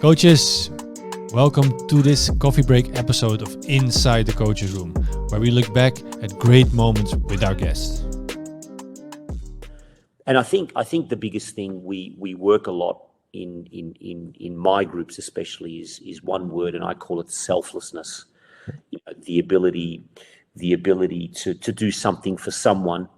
Coaches, welcome to this coffee break episode of Inside the Coaches Room, where we look back at great moments with our guests. And I think the biggest thing we work a lot in my groups especially is one word, and I call it selflessness. You know, the ability to do something for someone,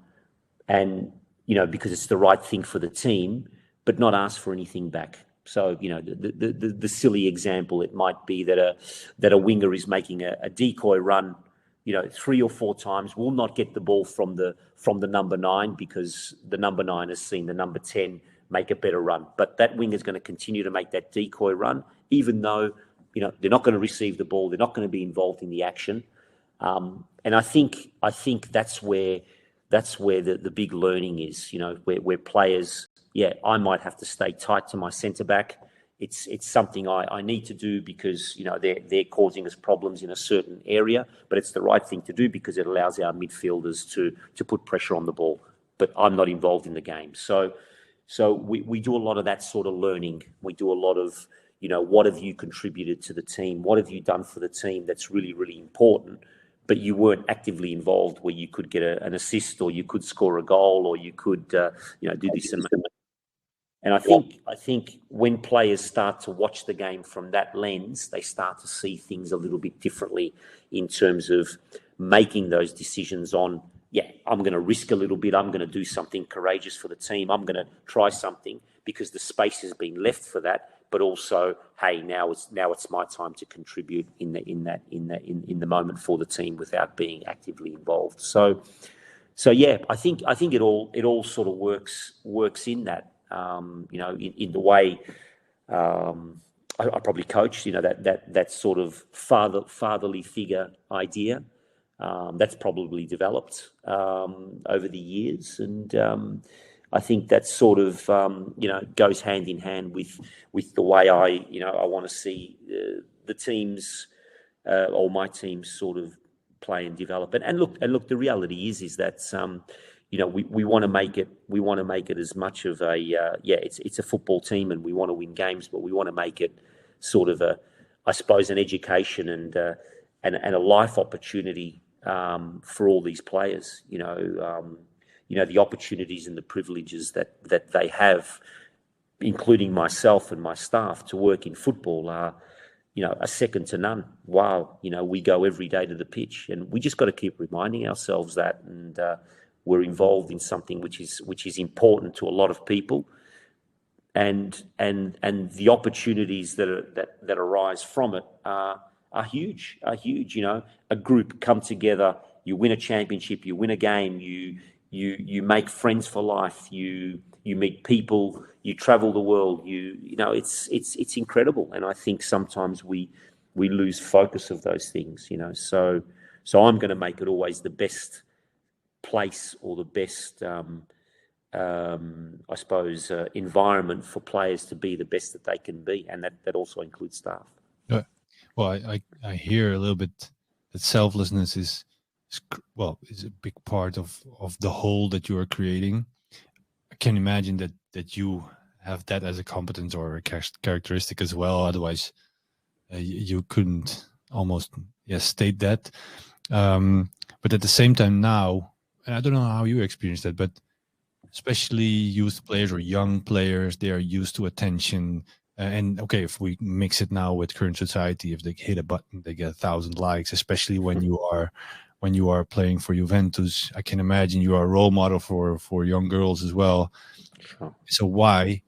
and because it's the right thing for the team, but not ask for anything back. So the silly example, it might be that a winger is making a decoy run, 3 or 4 times, will not get the ball from the number 9 because the number 9 has seen the number 10 make a better run. But that winger is going to continue to make that decoy run, even though they're not going to receive the ball, they're not going to be involved in the action. And I think that's where the big learning is. Where players, I might have to stay tight to my centre back. It's something I need to do because they're causing us problems in a certain area, but it's the right thing to do because it allows our midfielders to put pressure on the ball. But I'm not involved in the game, so we do a lot of that sort of learning. We do a lot of what have you contributed to the team? What have you done for the team that's really, really important? But you weren't actively involved where you could get an assist, or you could score a goal, or you could do this and that. And I think when players start to watch the game from that lens, they start to see things a little bit differently in terms of making those decisions on, I'm going to risk a little bit. I'm going to do something courageous for the team. I'm going to try something because the space has been left for that. But also, hey, now it's my time to contribute in the moment for the team without being actively involved. So I think it all sort of works in that. In the way I probably coached, that sort of fatherly figure idea that's probably developed over the years, and I think that sort of goes hand in hand with the way I want to see the teams or my teams sort of play and develop. And look, the reality is that we want to make it as much of a it's a football team, and we want to win games, but we want to make it sort of an education and a life opportunity for all these players. The opportunities and the privileges that they have, including myself and my staff, to work in football are second to none. While we go every day to the pitch, and we just got to keep reminding ourselves that, and we're involved in something which is important to a lot of people, and the opportunities that arise from it are huge. A group come together, you win a championship, you win a game, you make friends for life, you meet people, you travel the world, it's incredible. And I think sometimes we lose focus of those things, so I'm going to make it always the best place, or the best environment for players to be the best that they can be, and that also includes staff. Well, I hear a little bit that selflessness is a big part of the whole that you are creating. I can imagine that you have that as a competence or a characteristic as well. Otherwise, you couldn't almost state that. But at the same time now, and I don't know how you experience that, but especially youth players or young players, they are used to attention. And okay, if we mix it now with current society, if they hit a button, they get 1,000 likes, especially when you are playing for Juventus. I can imagine you are a role model for young girls as well. Sure. So why,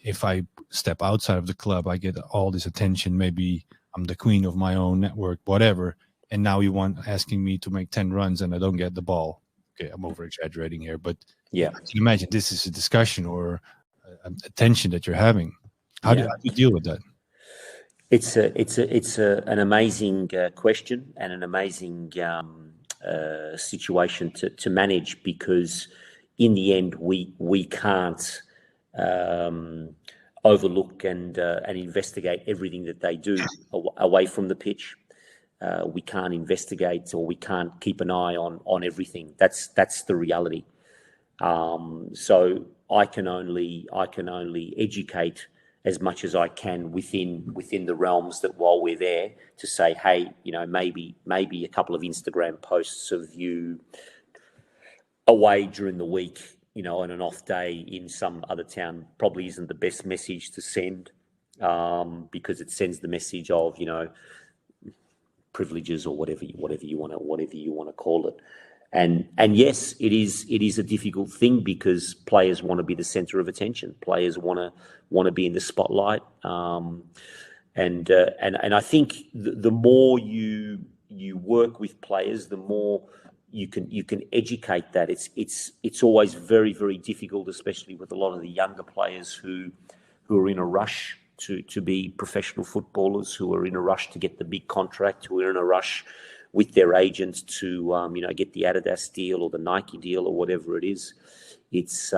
if I step outside of the club, I get all this attention, maybe I'm the queen of my own network, whatever, and now you asking me to make 10 runs and I don't get the ball. Okay, I'm over exaggerating here, but I can imagine this is a discussion or a tension that you're having. How do you deal with that? It's an amazing question and an amazing situation to manage, because in the end we can't overlook and investigate everything that they do away from the pitch. We can't investigate, or we can't keep an eye on everything. That's the reality. So I can only educate as much as I can within the realms that while we're there to say, hey, maybe a couple of Instagram posts of you away during the week, on an off day in some other town probably isn't the best message to send, because it sends the message of, privileges or whatever you want to call it. And yes, it is a difficult thing because players want to be the center of attention. Players want to be in the spotlight. And I think the more you work with players, the more you can educate that. It's always very, very difficult, especially with a lot of the younger players who are in a rush to be professional footballers, who are in a rush to get the big contract, who are in a rush with their agents to get the Adidas deal or the Nike deal or whatever it is. It's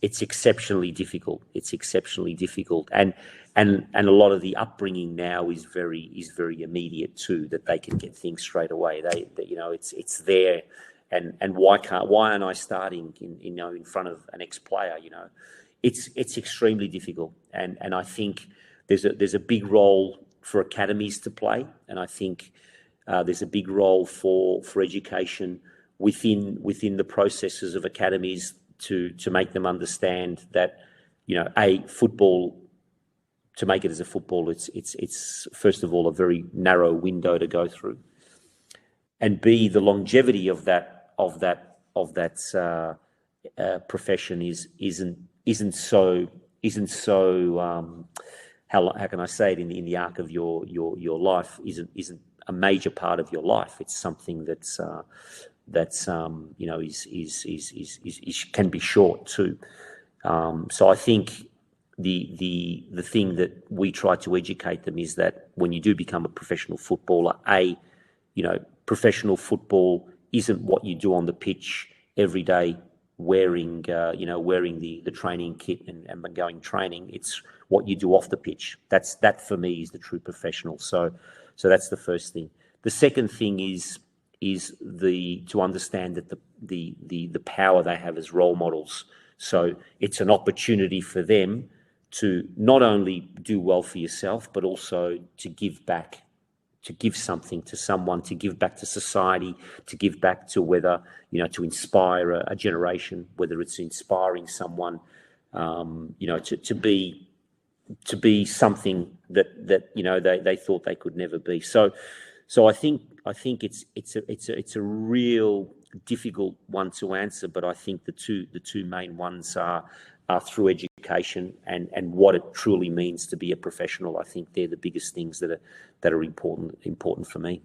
exceptionally difficult. It's exceptionally difficult, and a lot of the upbringing now is very immediate too. That they can get things straight away. It's there, and why aren't I starting in front of an ex-player? It's extremely difficult, and I think there's a big role for academies to play, and I think there's a big role for education within the processes of academies to make them understand that football, to make it as a football, it's first of all a very narrow window to go through, and B, the longevity of that profession isn't so how can I say it, in the arc of your life isn't a major part of your life. It's something that's can be short too. So I think the thing that we try to educate them is that when you do become a professional footballer, professional football isn't what you do on the pitch every day, wearing the training kit and going training. It's what you do off the pitch. That for me is the true professional. So that's the first thing. The second thing is to understand that the power they have as role models. So it's an opportunity for them to not only do well for yourself, but also to give back, to give something to someone, to give back to society, to give back to whether, to inspire a generation, whether it's inspiring someone, to be something that they thought they could never be. So I think it's a real difficult one to answer, but I think the two main ones are through education and what it truly means to be a professional. I think they're the biggest things that are important for me.